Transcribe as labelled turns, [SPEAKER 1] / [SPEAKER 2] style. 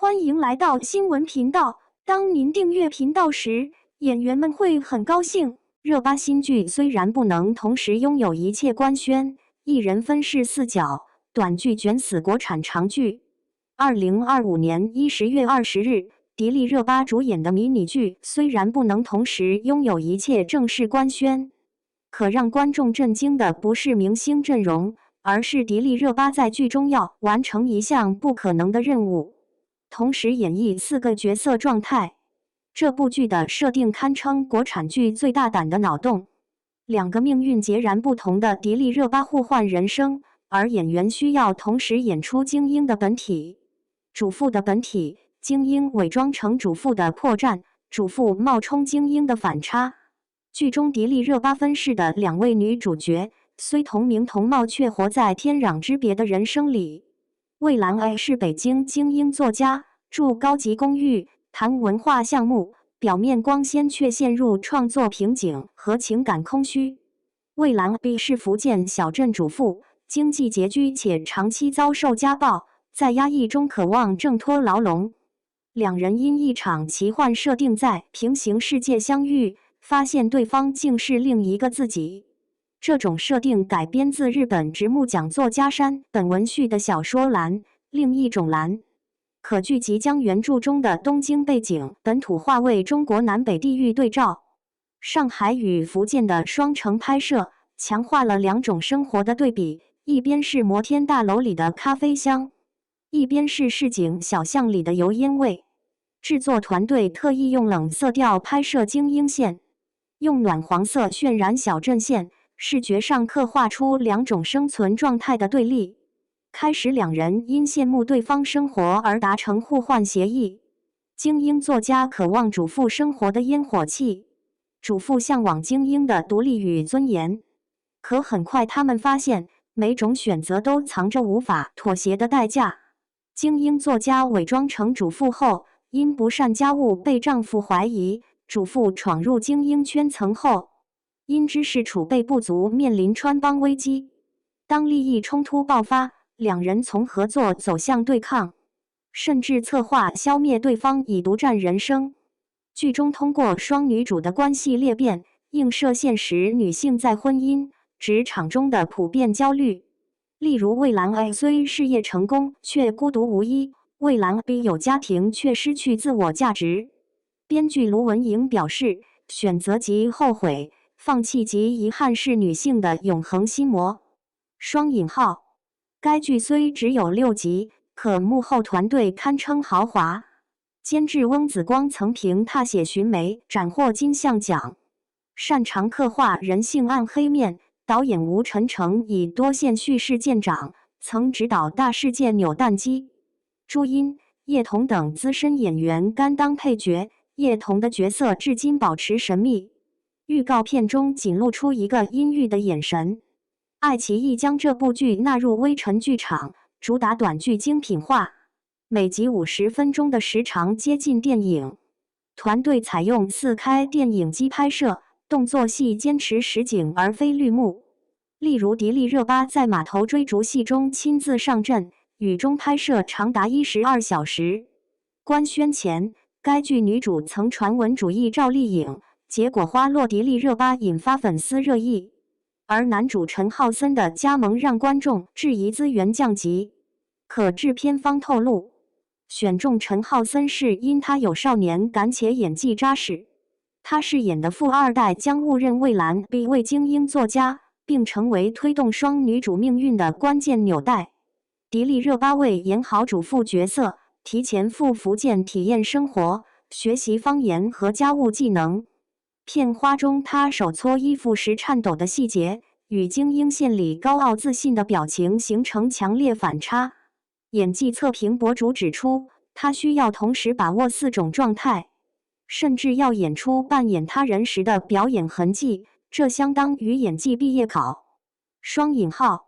[SPEAKER 1] 欢迎来到新闻频道。当您订阅频道时，演员们会很高兴。热巴新剧虽然不能同时拥有一切官宣，一人分饰4角，短剧卷死国产长剧。2025年10月20日，迪丽热巴主演的迷你剧虽然不能同时拥有一切正式官宣，可让观众震惊的不是明星阵容，而是迪丽热巴在剧中要完成一项不可能的任务，同时演绎4个角色状态。这部剧的设定堪称国产剧最大胆的脑洞。2个命运截然不同的迪丽热巴互换人生，而演员需要同时演出精英的本体、主妇的本体，精英伪装成主妇的破绽，主妇冒充精英的反差。剧中迪丽热巴分饰的2位女主角，虽同名同貌，却活在天壤之别的人生里。魏兰爱是北京精英作家，住高级公寓，谈文化项目，表面光鲜却陷入创作瓶颈和情感空虚。魏兰 B 是福建小镇主妇，经济拮据且长期遭受家暴，在压抑中渴望挣脱牢笼。2人因一场奇幻设定在平行世界相遇，发现对方竟是另一个自己。这种设定改编自日本直木奖作家山本文绪的小说《蓝》，另一种蓝。可剧即将原著中的东京背景本土化为中国南北地域对照，上海与福建的双城拍摄，强化了2种生活的对比，一边是摩天大楼里的咖啡香，一边是市井小巷里的油烟味。制作团队特意用冷色调拍摄精英线，用暖黄色渲染小镇线，视觉上刻画出2种生存状态的对立。开始2人因羡慕对方生活而达成互换协议。精英作家渴望主妇生活的烟火气，主妇向往精英的独立与尊严。可很快他们发现，每种选择都藏着无法妥协的代价。精英作家伪装成主妇后，因不善家务被丈夫怀疑；主妇闯入精英圈层后，因知识储备不足面临穿帮危机。当利益冲突爆发，2人从合作走向对抗，甚至策划消灭对方以独占人生。剧中通过双女主的关系裂变，映射现实女性在婚姻、职场中的普遍焦虑。例如魏兰 A 虽事业成功，却孤独无依；魏兰 B 有家庭却失去自我价值。编剧卢文莹表示，选择即后悔，放弃即遗憾是女性的永恒心魔。双引号。该剧虽只有6集，可幕后团队堪称豪华。监制翁子光曾凭《踏血寻梅》斩获金像奖。擅长刻画人性暗黑面，导演吴晨成以多线叙事见长，曾执导《大事件扭蛋机》。朱茵、叶童等资深演员甘当配角，叶童的角色至今保持神秘。预告片中仅露出一个阴郁的眼神。爱奇艺将这部剧纳入微尘剧场，主打短剧精品化，每集50分钟的时长接近电影。团队采用4K 电影机拍摄，动作戏坚持实景而非绿幕。例如迪丽热巴在码头追逐戏中亲自上阵，雨中拍摄长达12小时。官宣前，该剧女主曾传闻主义赵丽颖，结果花落迪丽热巴引发粉丝热议。而男主陈浩森的加盟让观众质疑资源降级。可制片方透露，选中陈浩森是因他有少年感且演技扎实。他饰演的富二代将误认魏兰 B 为精英作家，并成为推动双女主命运的关键纽带。迪丽热巴为演好主妇角色，提前赴福建体验生活，学习方言和家务技能。片花中她手搓衣服时颤抖的细节，与精英线里高傲自信的表情形成强烈反差。演技测评博主指出，她需要同时把握4种状态，甚至要演出扮演他人时的表演痕迹，这相当于演技毕业考。双引号。